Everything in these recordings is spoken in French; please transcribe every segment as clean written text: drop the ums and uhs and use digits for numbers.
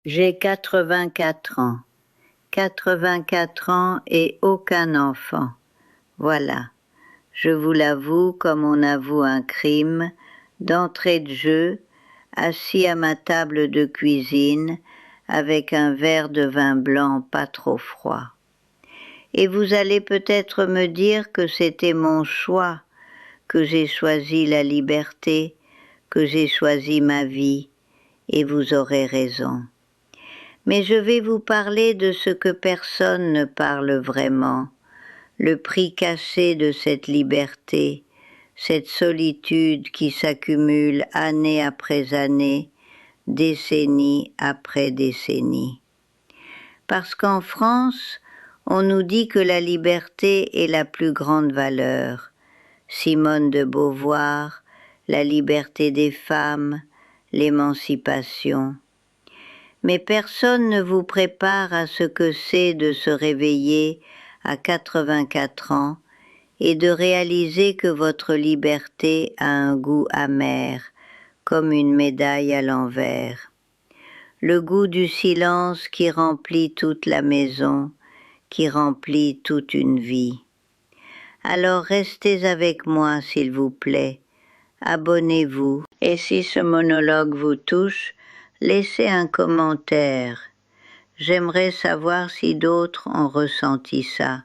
J'ai 84 ans. 84 ans et aucun enfant. Voilà. Je vous l'avoue comme on avoue un crime, d'entrée de jeu, assis à ma table de cuisine, avec un verre de vin blanc pas trop froid. Et vous allez peut-être me dire que c'était mon choix, que j'ai choisi la liberté, que j'ai choisi ma vie, et vous aurez raison. Mais je vais vous parler de ce que personne ne parle vraiment, le prix caché de cette liberté, cette solitude qui s'accumule année après année, décennie après décennie. Parce qu'en France, on nous dit que la liberté est la plus grande valeur. Simone de Beauvoir, la liberté des femmes, l'émancipation. Mais personne ne vous prépare à ce que c'est de se réveiller à 84 ans et de réaliser que votre liberté a un goût amer, comme une médaille à l'envers. Le goût du silence qui remplit toute la maison, qui remplit toute une vie. Alors restez avec moi, s'il vous plaît. Abonnez-vous. Et si ce monologue vous touche, laissez un commentaire. J'aimerais savoir si d'autres ont ressenti ça.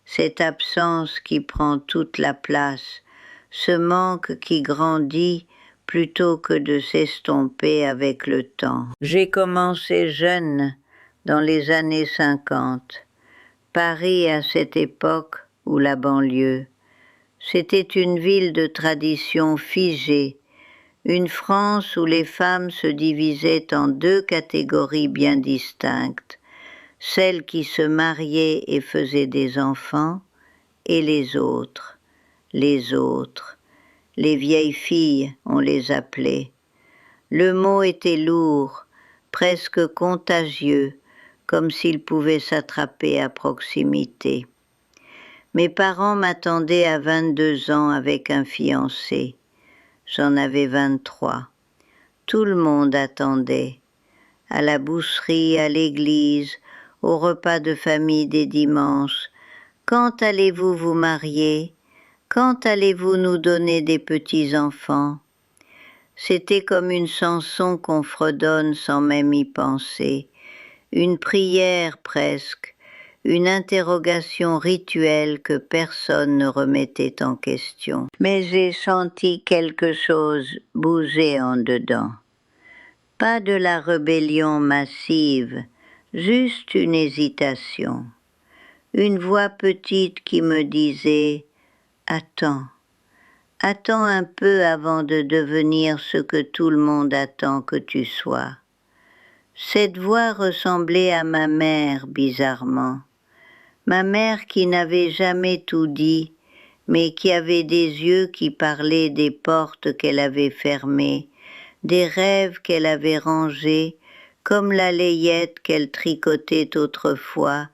Cette absence qui prend toute la place, ce manque qui grandit plutôt que de s'estomper avec le temps. J'ai commencé jeune, dans les années 50. Paris à cette époque ou la banlieue. C'était une ville de tradition figée, une France où les femmes se divisaient en deux catégories bien distinctes, celles qui se mariaient et faisaient des enfants, et les autres, les vieilles filles, on les appelait. Le mot était lourd, presque contagieux, comme s'il pouvait s'attraper à proximité. Mes parents m'attendaient à 22 ans avec un fiancé. J'en avais 23. Tout le monde attendait. À la boucherie, à l'église, au repas de famille des dimanches. Quand allez-vous vous marier? Quand allez-vous nous donner des petits-enfants? C'était comme une chanson qu'on fredonne sans même y penser, une prière presque, une interrogation rituelle que personne ne remettait en question. Mais j'ai senti quelque chose bouger en dedans. Pas de la rébellion massive, juste une hésitation. Une voix petite qui me disait « Attends, attends un peu avant de devenir ce que tout le monde attend que tu sois. » Cette voix ressemblait à ma mère bizarrement. Ma mère qui n'avait jamais tout dit, mais qui avait des yeux qui parlaient des portes qu'elle avait fermées, des rêves qu'elle avait rangés, comme la layette qu'elle tricotait autrefois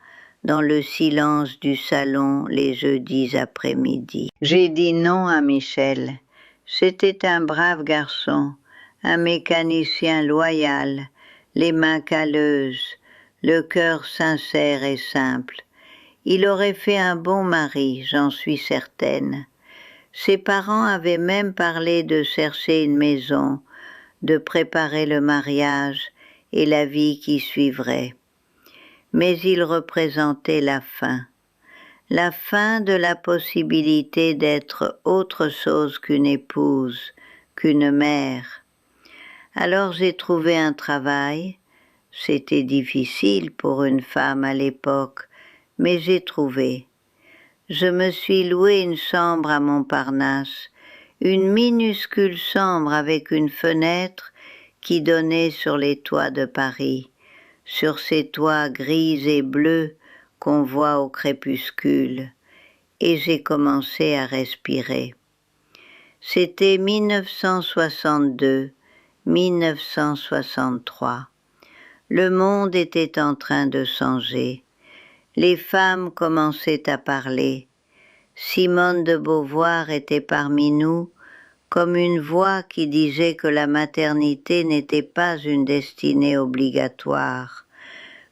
dans le silence du salon les jeudis après-midi. J'ai dit non à Michel. C'était un brave garçon, un mécanicien loyal, les mains calleuses, le cœur sincère et simple. Il aurait fait un bon mari, j'en suis certaine. Ses parents avaient même parlé de chercher une maison, de préparer le mariage et la vie qui suivrait. Mais il représentait la fin de la possibilité d'être autre chose qu'une épouse, qu'une mère. Alors j'ai trouvé un travail. C'était difficile pour une femme à l'époque, mais j'ai trouvé. Je me suis loué une chambre à Montparnasse, une minuscule chambre avec une fenêtre qui donnait sur les toits de Paris, sur ces toits gris et bleus qu'on voit au crépuscule, et j'ai commencé à respirer. C'était 1962, 1963. Le monde était en train de changer. Les femmes commençaient à parler. Simone de Beauvoir était parmi nous, comme une voix qui disait que la maternité n'était pas une destinée obligatoire,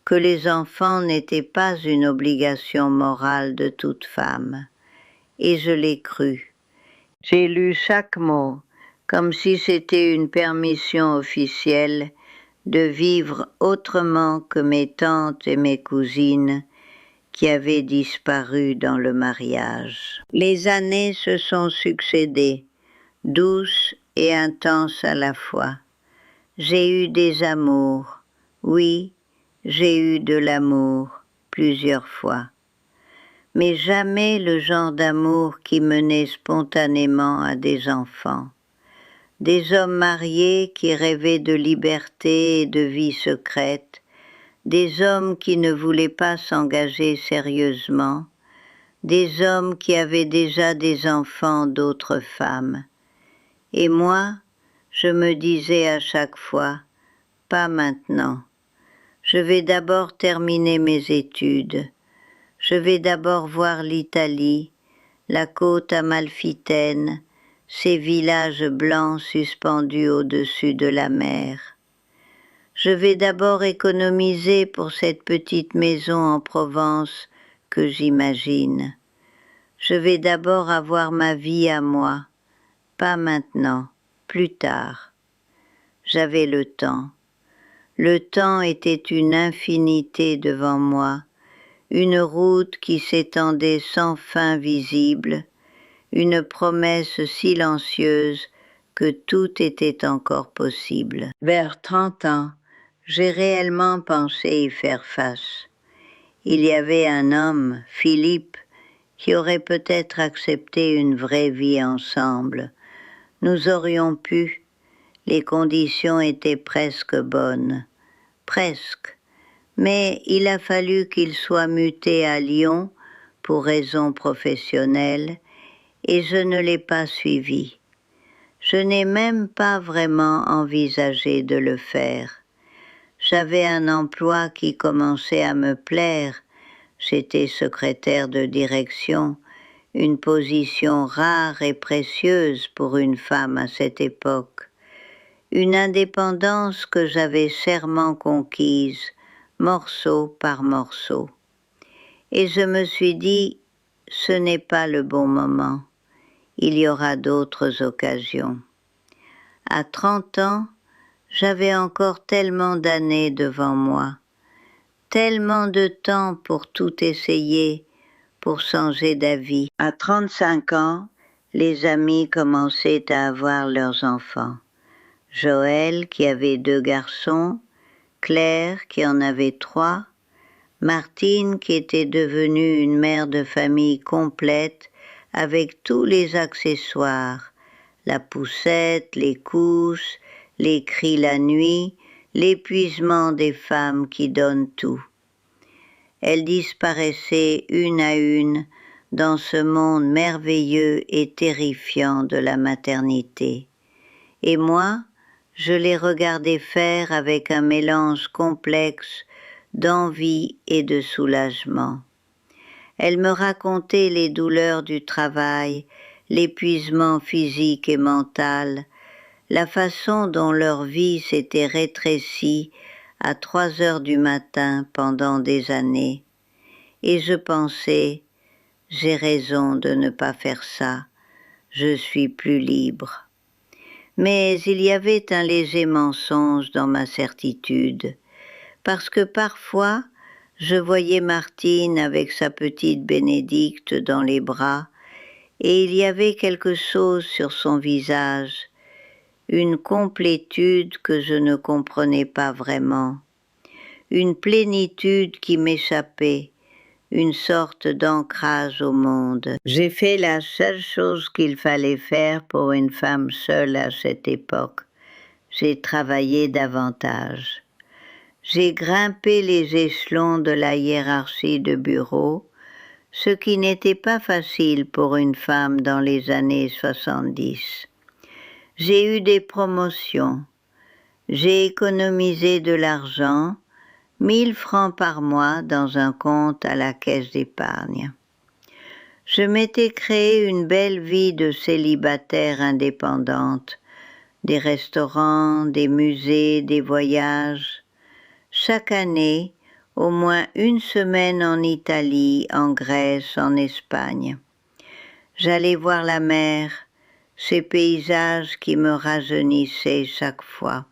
que les enfants n'étaient pas une obligation morale de toute femme. Et je l'ai cru. J'ai lu chaque mot, comme si c'était une permission officielle de vivre autrement que mes tantes et mes cousines qui avaient disparu dans le mariage. Les années se sont succédées, douces et intenses à la fois. J'ai eu des amours, oui, j'ai eu de l'amour plusieurs fois. Mais jamais le genre d'amour qui menait spontanément à des enfants. Des hommes mariés qui rêvaient de liberté et de vie secrète, des hommes qui ne voulaient pas s'engager sérieusement, des hommes qui avaient déjà des enfants d'autres femmes. Et moi, je me disais à chaque fois, pas maintenant. Je vais d'abord terminer mes études. Je vais d'abord voir l'Italie, la côte amalfitaine, ces villages blancs suspendus au-dessus de la mer. Je vais d'abord économiser pour cette petite maison en Provence que j'imagine. Je vais d'abord avoir ma vie à moi, pas maintenant, plus tard. J'avais le temps. Le temps était une infinité devant moi, une route qui s'étendait sans fin visible, une promesse silencieuse que tout était encore possible. Vers 30 ans, j'ai réellement pensé y faire face. Il y avait un homme, Philippe, qui aurait peut-être accepté une vraie vie ensemble. Nous aurions pu, les conditions étaient presque bonnes. Presque. Mais il a fallu qu'il soit muté à Lyon pour raisons professionnelles et je ne l'ai pas suivi. Je n'ai même pas vraiment envisagé de le faire. J'avais un emploi qui commençait à me plaire. J'étais secrétaire de direction, une position rare et précieuse pour une femme à cette époque. Une indépendance que j'avais chèrement conquise, morceau par morceau. Et je me suis dit, ce n'est pas le bon moment. Il y aura d'autres occasions. À 30 ans, j'avais encore tellement d'années devant moi, tellement de temps pour tout essayer, pour changer d'avis. À 35 ans, les amis commençaient à avoir leurs enfants. Joël qui avait 2 garçons, Claire qui en avait 3, Martine qui était devenue une mère de famille complète avec tous les accessoires, la poussette, les couches, les cris la nuit, l'épuisement des femmes qui donnent tout. Elles disparaissaient une à une dans ce monde merveilleux et terrifiant de la maternité. Et moi, je les regardais faire avec un mélange complexe d'envie et de soulagement. Elles me racontaient les douleurs du travail, l'épuisement physique et mental, la façon dont leur vie s'était rétrécie à 3 heures du matin pendant des années. Et je pensais, j'ai raison de ne pas faire ça, je suis plus libre. Mais il y avait un léger mensonge dans ma certitude, parce que parfois, je voyais Martine avec sa petite Bénédicte dans les bras, et il y avait quelque chose sur son visage, une complétude que je ne comprenais pas vraiment, une plénitude qui m'échappait, une sorte d'ancrage au monde. J'ai fait la seule chose qu'il fallait faire pour une femme seule à cette époque. J'ai travaillé davantage. J'ai grimpé les échelons de la hiérarchie de bureau, ce qui n'était pas facile pour une femme dans les années 70. J'ai eu des promotions. J'ai économisé de l'argent, 1 000 francs par mois dans un compte à la caisse d'épargne. Je m'étais créé une belle vie de célibataire indépendante, des restaurants, des musées, des voyages. Chaque année, au moins une semaine en Italie, en Grèce, en Espagne. J'allais voir la mer, ces paysages qui me rajeunissaient chaque fois.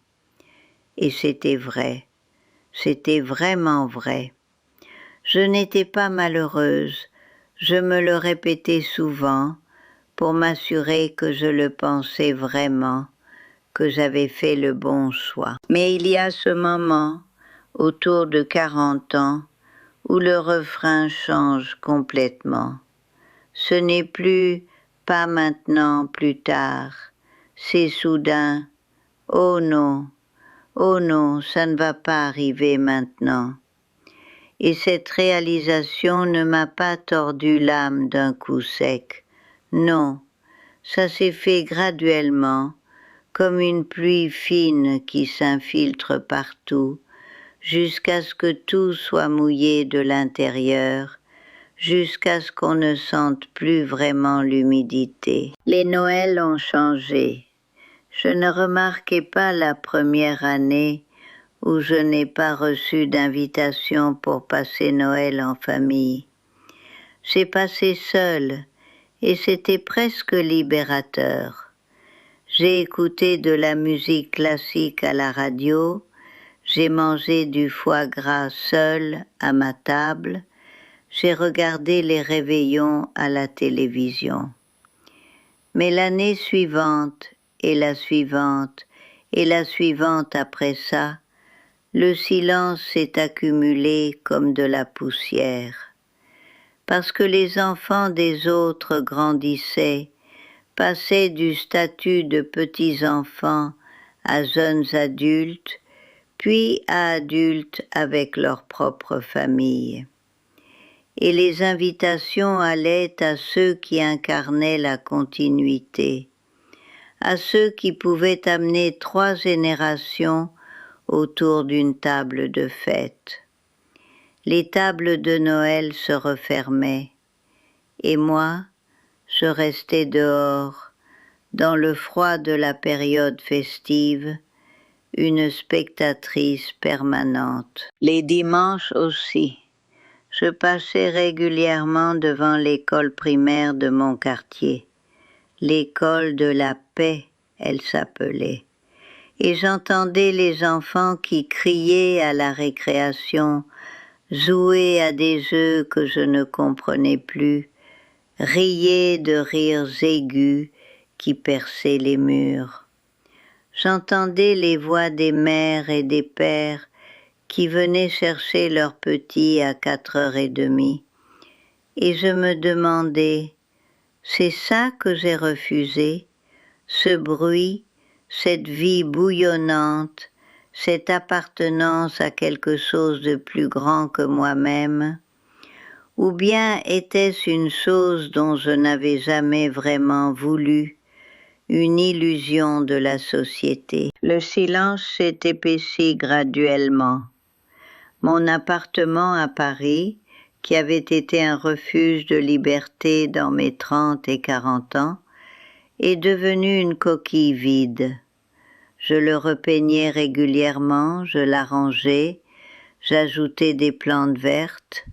Et c'était vrai, c'était vraiment vrai. Je n'étais pas malheureuse, je me le répétais souvent pour m'assurer que je le pensais vraiment, que j'avais fait le bon choix. Mais il y a ce moment, autour de 40 ans, où le refrain change complètement. Ce n'est plus « pas maintenant, plus tard », c'est soudain « oh non, ça ne va pas arriver maintenant ». Et cette réalisation ne m'a pas tordu l'âme d'un coup sec. Non, ça s'est fait graduellement, comme une pluie fine qui s'infiltre partout, jusqu'à ce que tout soit mouillé de l'intérieur, jusqu'à ce qu'on ne sente plus vraiment l'humidité. Les Noëls ont changé. Je ne remarquais pas la première année où je n'ai pas reçu d'invitation pour passer Noël en famille. J'ai passé seule et c'était presque libérateur. J'ai écouté de la musique classique à la radio, j'ai mangé du foie gras seul à ma table, j'ai regardé les réveillons à la télévision. Mais l'année suivante, et la suivante, et la suivante après ça, le silence s'est accumulé comme de la poussière. Parce que les enfants des autres grandissaient, passaient du statut de petits-enfants à jeunes adultes, puis à adultes avec leur propre famille. Et les invitations allaient à ceux qui incarnaient la continuité, à ceux qui pouvaient amener 3 générations autour d'une table de fête. Les tables de Noël se refermaient, et moi, je restais dehors, dans le froid de la période festive, une spectatrice permanente. Les dimanches aussi. Je passais régulièrement devant l'école primaire de mon quartier. L'école de la paix, elle s'appelait. Et j'entendais les enfants qui criaient à la récréation, jouaient à des jeux que je ne comprenais plus, riaient de rires aigus qui perçaient les murs. J'entendais les voix des mères et des pères qui venaient chercher leurs petits à 4h30, et je me demandais, c'est ça que j'ai refusé, ce bruit, cette vie bouillonnante, cette appartenance à quelque chose de plus grand que moi-même, ou bien était-ce une chose dont je n'avais jamais vraiment voulu, une illusion de la société. Le silence s'est épaissi graduellement. Mon appartement à Paris, qui avait été un refuge de liberté dans mes 30 et 40 ans, est devenu une coquille vide. Je le repeignais régulièrement, je l'arrangeais, j'ajoutais des plantes vertes,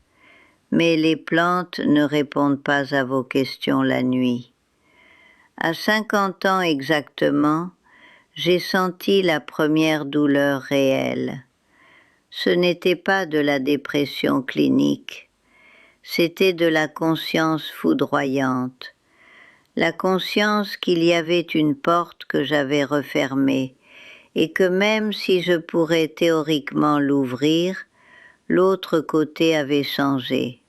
mais les plantes ne répondent pas à vos questions la nuit. À 50 ans exactement, j'ai senti la première douleur réelle. Ce n'était pas de la dépression clinique, c'était de la conscience foudroyante. La conscience qu'il y avait une porte que j'avais refermée et que même si je pourrais théoriquement l'ouvrir, l'autre côté avait changé.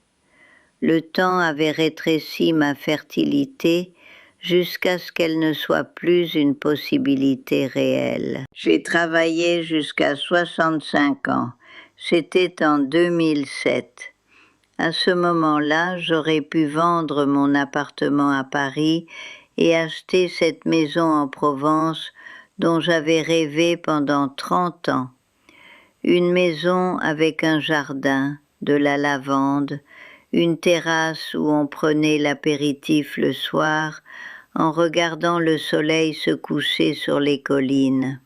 Le temps avait rétréci ma fertilité jusqu'à ce qu'elle ne soit plus une possibilité réelle. J'ai travaillé jusqu'à 65 ans. C'était en 2007. À ce moment-là, j'aurais pu vendre mon appartement à Paris et acheter cette maison en Provence dont j'avais rêvé pendant 30 ans. Une maison avec un jardin, de la lavande, une terrasse où on prenait l'apéritif le soir en regardant le soleil se coucher sur les collines.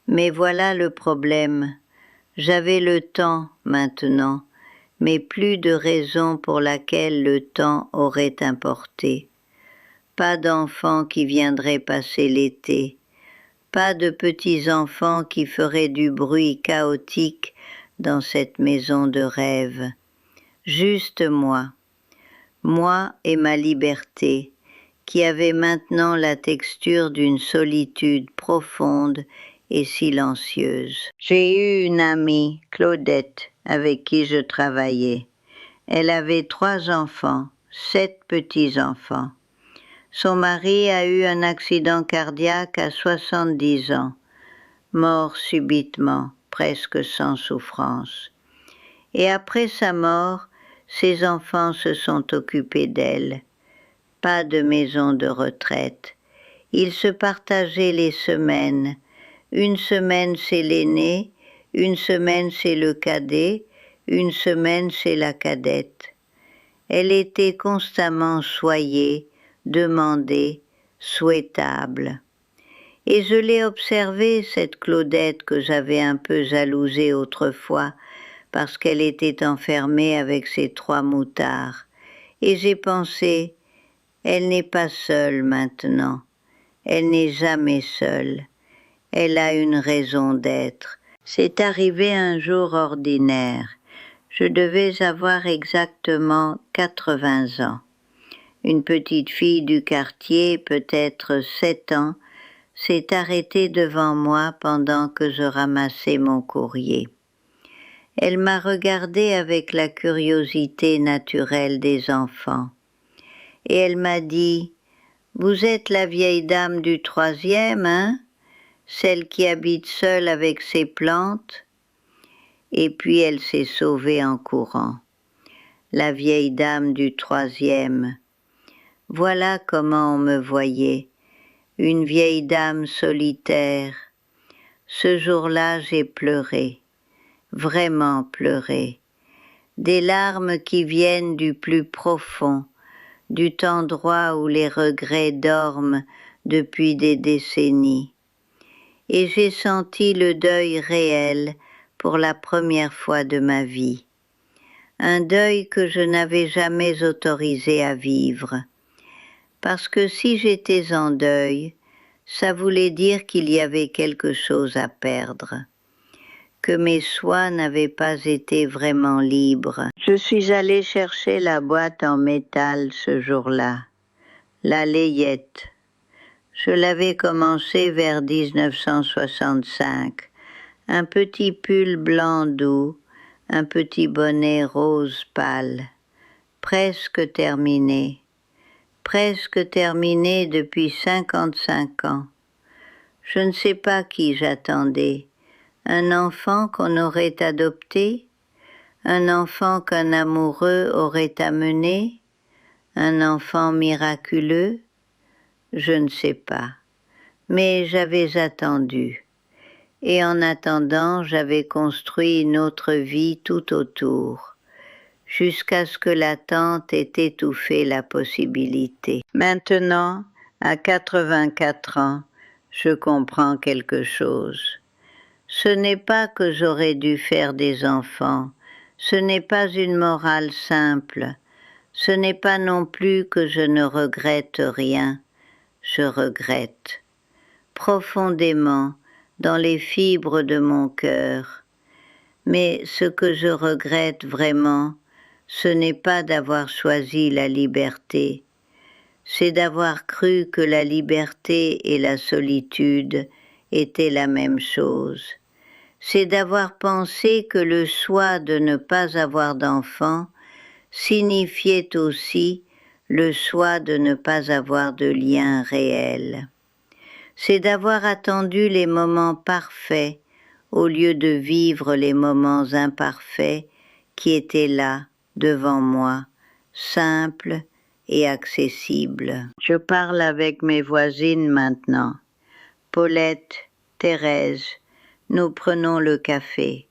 Mais voilà le problème. J'avais le temps maintenant, mais plus de raison pour laquelle le temps aurait importé. Pas d'enfants qui viendraient passer l'été, pas de petits-enfants qui feraient du bruit chaotique dans cette maison de rêve. Juste moi et ma liberté, qui avait maintenant la texture d'une solitude profonde et silencieuse. J'ai eu une amie, Claudette, avec qui je travaillais. Elle avait 3 enfants, 7 petits-enfants. Son mari a eu un accident cardiaque à 70 ans, mort subitement, presque sans souffrance. Et après sa mort, ses enfants se sont occupés d'elle. Pas de maison de retraite. Ils se partageaient les semaines. Une semaine c'est l'aîné, une semaine c'est le cadet, une semaine c'est la cadette. Elle était constamment choyée, demandée, souhaitable. Et je l'ai observée, cette Claudette que j'avais un peu jalousée autrefois, parce qu'elle était enfermée avec ses 3 moutards. Et j'ai pensé, elle n'est pas seule maintenant. Elle n'est jamais seule. Elle a une raison d'être. C'est arrivé un jour ordinaire. Je devais avoir exactement 80 ans. Une petite fille du quartier, peut-être 7 ans, s'est arrêtée devant moi pendant que je ramassais mon courrier. Elle m'a regardée avec la curiosité naturelle des enfants. Et elle m'a dit « Vous êtes la vieille dame du 3e, hein ? Celle qui habite seule avec ses plantes ?» Et puis elle s'est sauvée en courant. La vieille dame du 3e. Voilà comment on me voyait, une vieille dame solitaire. Ce jour-là, j'ai pleuré, vraiment pleuré. Des larmes qui viennent du plus profond, du endroit où les regrets dorment depuis des décennies. Et j'ai senti le deuil réel pour la première fois de ma vie. Un deuil que je n'avais jamais autorisé à vivre. Parce que si j'étais en deuil, ça voulait dire qu'il y avait quelque chose à perdre, que mes choix n'avaient pas été vraiment libres. Je suis allée chercher la boîte en métal ce jour-là, la layette. Je l'avais commencé vers 1965. Un petit pull blanc doux, un petit bonnet rose pâle, presque terminé depuis 55 ans. Je ne sais pas qui j'attendais. Un enfant qu'on aurait adopté, un enfant qu'un amoureux aurait amené, un enfant miraculeux, je ne sais pas. Mais j'avais attendu. Et en attendant, j'avais construit une autre vie tout autour, jusqu'à ce que l'attente ait étouffé la possibilité. Maintenant, à 84 ans, je comprends quelque chose. Ce n'est pas que j'aurais dû faire des enfants, ce n'est pas une morale simple, ce n'est pas non plus que je ne regrette rien, je regrette profondément dans les fibres de mon cœur. Mais ce que je regrette vraiment, ce n'est pas d'avoir choisi la liberté, c'est d'avoir cru que la liberté et la solitude étaient la même chose. C'est d'avoir pensé que le choix de ne pas avoir d'enfant signifiait aussi le choix de ne pas avoir de lien réel. C'est d'avoir attendu les moments parfaits au lieu de vivre les moments imparfaits qui étaient là, devant moi, simples et accessibles. Je parle avec mes voisines maintenant. Paulette, Thérèse, nous prenons le café.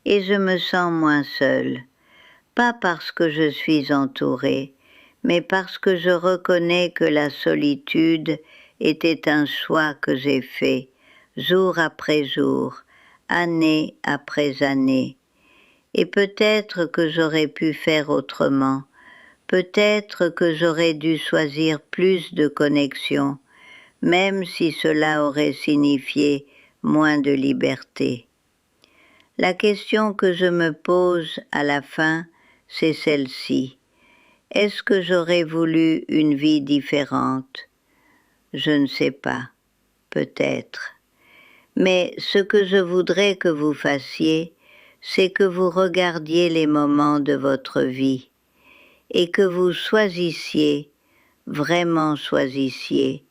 Et je me sens moins seule, pas parce que je suis entourée, mais parce que je reconnais que la solitude était un choix que j'ai fait, jour après jour, année après année. Et peut-être que j'aurais pu faire autrement, peut-être que j'aurais dû choisir plus de connexion, même si cela aurait signifié moins de liberté. La question que je me pose à la fin, c'est celle-ci. Est-ce que j'aurais voulu une vie différente? Je ne sais pas, peut-être. Mais ce que je voudrais que vous fassiez, c'est que vous regardiez les moments de votre vie et que vous choisissiez, vraiment choisissiez,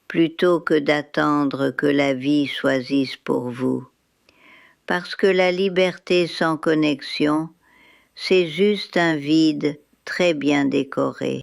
plutôt que d'attendre que la vie choisisse pour vous. Parce que la liberté sans connexion, c'est juste un vide très bien décoré.